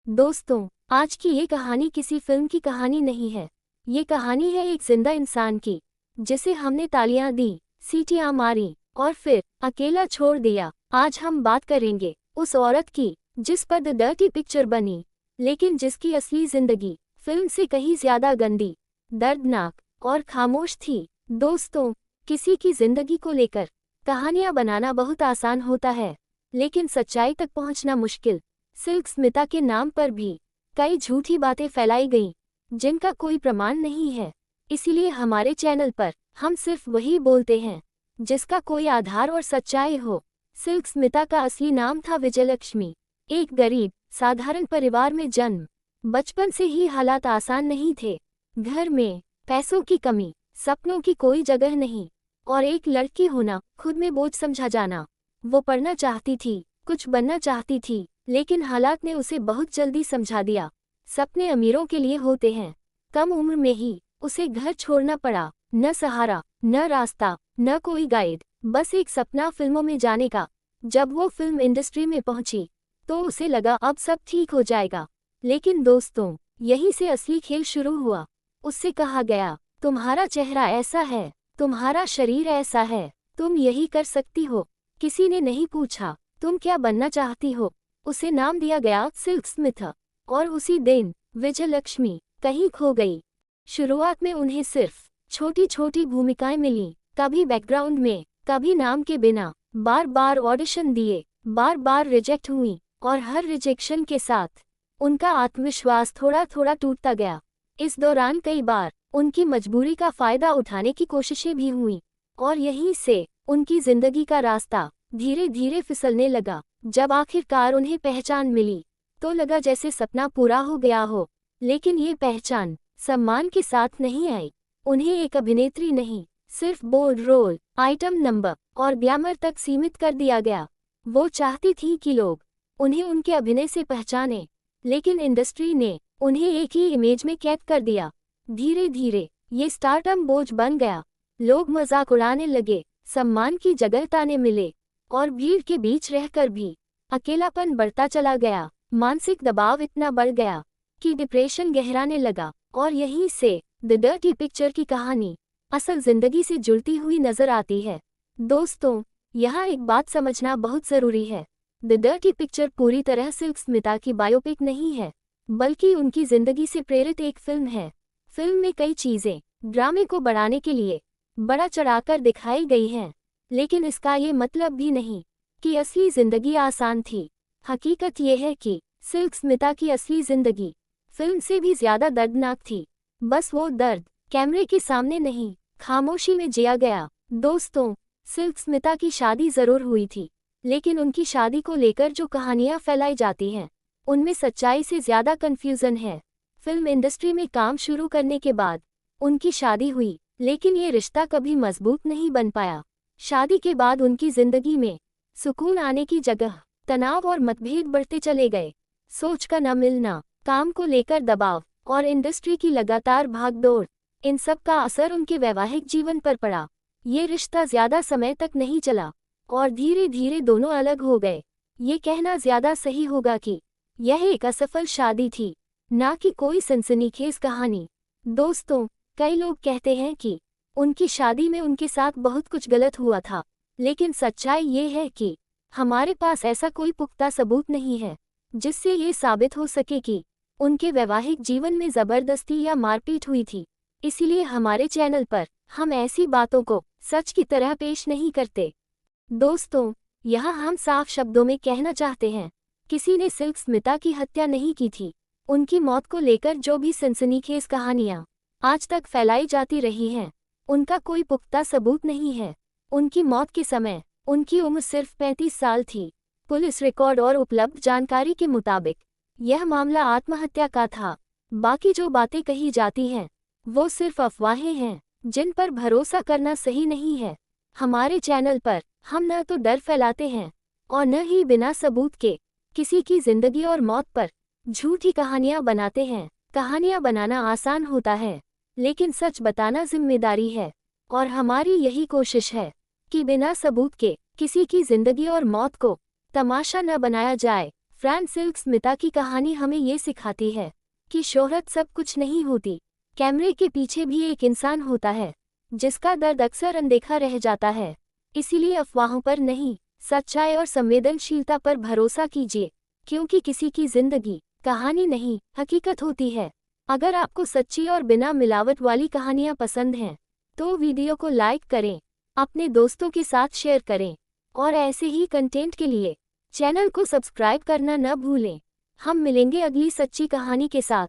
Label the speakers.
Speaker 1: दोस्तों, आज की ये कहानी किसी फिल्म की कहानी नहीं है। ये कहानी है एक जिंदा इंसान की, जिसे हमने तालियां दी, सीटियां मारी और फिर अकेला छोड़ दिया। आज हम बात करेंगे उस औरत की जिस पर द डर्टी पिक्चर बनी, लेकिन जिसकी असली जिंदगी फिल्म से कहीं ज्यादा गंदी, दर्दनाक और खामोश थी। दोस्तों, किसी की जिंदगी को लेकर कहानियां बनाना बहुत आसान होता है, लेकिन सच्चाई तक पहुंचना मुश्किल। सिल्क स्मिता के नाम पर भी कई झूठी बातें फैलाई गईं, जिनका कोई प्रमाण नहीं है। इसीलिए हमारे चैनल पर हम सिर्फ वही बोलते हैं जिसका कोई आधार और सच्चाई हो। सिल्क स्मिता का असली नाम था विजयलक्ष्मी। एक गरीब साधारण परिवार में जन्म। बचपन से ही हालात आसान नहीं थे। घर में पैसों की कमी, सपनों की कोई जगह नहीं और एक लड़की होना खुद में बोझ समझा जाना। वो पढ़ना चाहती थी, कुछ बनना चाहती थी, लेकिन हालात ने उसे बहुत जल्दी समझा दिया। सपने अमीरों के लिए होते हैं। कम उम्र में ही उसे घर छोड़ना पड़ा। न सहारा, न रास्ता, न कोई गाइड, बस एक सपना फिल्मों में जाने का। जब वो फिल्म इंडस्ट्री में पहुंची तो उसे लगा अब सब ठीक हो जाएगा। लेकिन दोस्तों, यहीं से असली खेल शुरू हुआ। उससे कहा गया, तुम्हारा चेहरा ऐसा है, तुम्हारा शरीर ऐसा है, तुम यही कर सकती हो। किसी ने नहीं पूछा तुम क्या बनना चाहती हो। उसे नाम दिया गया सिल्क स्मिता और उसी दिन विजयलक्ष्मी कहीं खो गई। शुरुआत में उन्हें सिर्फ छोटी छोटी भूमिकाएं मिलीं, कभी बैकग्राउंड में, कभी नाम के बिना। बार बार ऑडिशन दिए, बार बार रिजेक्ट हुई और हर रिजेक्शन के साथ उनका आत्मविश्वास थोड़ा थोड़ा टूटता गया। इस दौरान कई बार उनकी मजबूरी का फायदा उठाने की कोशिशें भी हुईं और यहीं से उनकी जिंदगी का रास्ता धीरे धीरे फिसलने लगा। जब आखिरकार उन्हें पहचान मिली तो लगा जैसे सपना पूरा हो गया हो। लेकिन ये पहचान सम्मान के साथ नहीं आई। उन्हें एक अभिनेत्री नहीं, सिर्फ बोल्ड रोल, आइटम नंबर और ग्लैमर तक सीमित कर दिया गया। वो चाहती थी कि लोग उन्हें उनके अभिनय से पहचाने, लेकिन इंडस्ट्री ने उन्हें एक ही इमेज में कैद कर दिया। धीरे धीरे ये स्टारडम बोझ बन गया। लोग मजाक उड़ाने लगे, सम्मान की जगह ताने मिले और भीड़ के बीच रहकर भी अकेलापन बढ़ता चला गया। मानसिक दबाव इतना बढ़ गया कि डिप्रेशन गहराने लगा और यहीं से द डर्टी पिक्चर की कहानी असल जिंदगी से जुड़ती हुई नजर आती है। दोस्तों, यहाँ एक बात समझना बहुत जरूरी है। द डर्टी पिक्चर पूरी तरह सिल्क स्मिता की बायोपिक नहीं है, बल्कि उनकी जिंदगी से प्रेरित एक फिल्म है। फिल्म में कई चीजें ड्रामे को बढ़ाने के लिए बड़ा चढ़ाकर दिखाई गई हैं, लेकिन इसका ये मतलब भी नहीं कि असली जिंदगी आसान थी। हकीकत ये है कि सिल्क स्मिता की असली जिंदगी फिल्म से भी ज्यादा दर्दनाक थी। बस वो दर्द कैमरे के सामने नहीं, खामोशी में जिया गया। दोस्तों, सिल्क स्मिता की शादी जरूर हुई थी, लेकिन उनकी शादी को लेकर जो कहानियां फैलाई जाती हैं, उनमें सच्चाई से ज्यादा कंफ्यूजन है। फिल्म इंडस्ट्री में काम शुरू करने के बाद उनकी शादी हुई, लेकिन ये रिश्ता कभी मजबूत नहीं बन पाया। शादी के बाद उनकी जिंदगी में सुकून आने की जगह तनाव और मतभेद बढ़ते चले गए। सोच का न मिलना, काम को लेकर दबाव और इंडस्ट्री की लगातार भागदौड़, इन सब का असर उनके वैवाहिक जीवन पर पड़ा। ये रिश्ता ज्यादा समय तक नहीं चला और धीरे धीरे दोनों अलग हो गए। ये कहना ज्यादा सही होगा कि यह एक असफल शादी थी, ना कि कोई सनसनीखेज कहानी। दोस्तों, कई लोग कहते हैं कि उनकी शादी में उनके साथ बहुत कुछ गलत हुआ था, लेकिन सच्चाई ये है कि हमारे पास ऐसा कोई पुख्ता सबूत नहीं है जिससे ये साबित हो सके कि उनके वैवाहिक जीवन में जबरदस्ती या मारपीट हुई थी। इसीलिए हमारे चैनल पर हम ऐसी बातों को सच की तरह पेश नहीं करते। दोस्तों, यहाँ हम साफ शब्दों में कहना चाहते हैं, किसी ने सिल्क स्मिता की हत्या नहीं की थी। उनकी मौत को लेकर जो भी सनसनीखेज कहानियां आज तक फैलाई जाती रही हैं, उनका कोई पुख्ता सबूत नहीं है। उनकी मौत के समय उनकी उम्र सिर्फ 35 साल थी। पुलिस रिकॉर्ड और उपलब्ध जानकारी के मुताबिक यह मामला आत्महत्या का था। बाकी जो बातें कही जाती हैं, वो सिर्फ अफवाहें हैं जिन पर भरोसा करना सही नहीं है। हमारे चैनल पर हम न तो डर फैलाते हैं और न ही बिना सबूत के किसी की जिंदगी और मौत पर झूठी कहानियां बनाते हैं। कहानियां बनाना आसान होता है, लेकिन सच बताना जिम्मेदारी है और हमारी यही कोशिश है कि बिना सबूत के किसी की जिंदगी और मौत को तमाशा न बनाया जाए। फ्रांसिस स्मिता की कहानी हमें ये सिखाती है कि शोहरत सब कुछ नहीं होती। कैमरे के पीछे भी एक इंसान होता है जिसका दर्द अक्सर अनदेखा रह जाता है। इसीलिए अफवाहों पर नहीं, सच्चाई और संवेदनशीलता पर भरोसा कीजिए, क्योंकि किसी की जिंदगी कहानी नहीं, हकीकत होती है। अगर आपको सच्ची और बिना मिलावट वाली कहानियां पसंद हैं, तो वीडियो को लाइक करें, अपने दोस्तों के साथ शेयर करें और ऐसे ही कंटेंट के लिए चैनल को सब्सक्राइब करना न भूलें। हम मिलेंगे अगली सच्ची कहानी के साथ।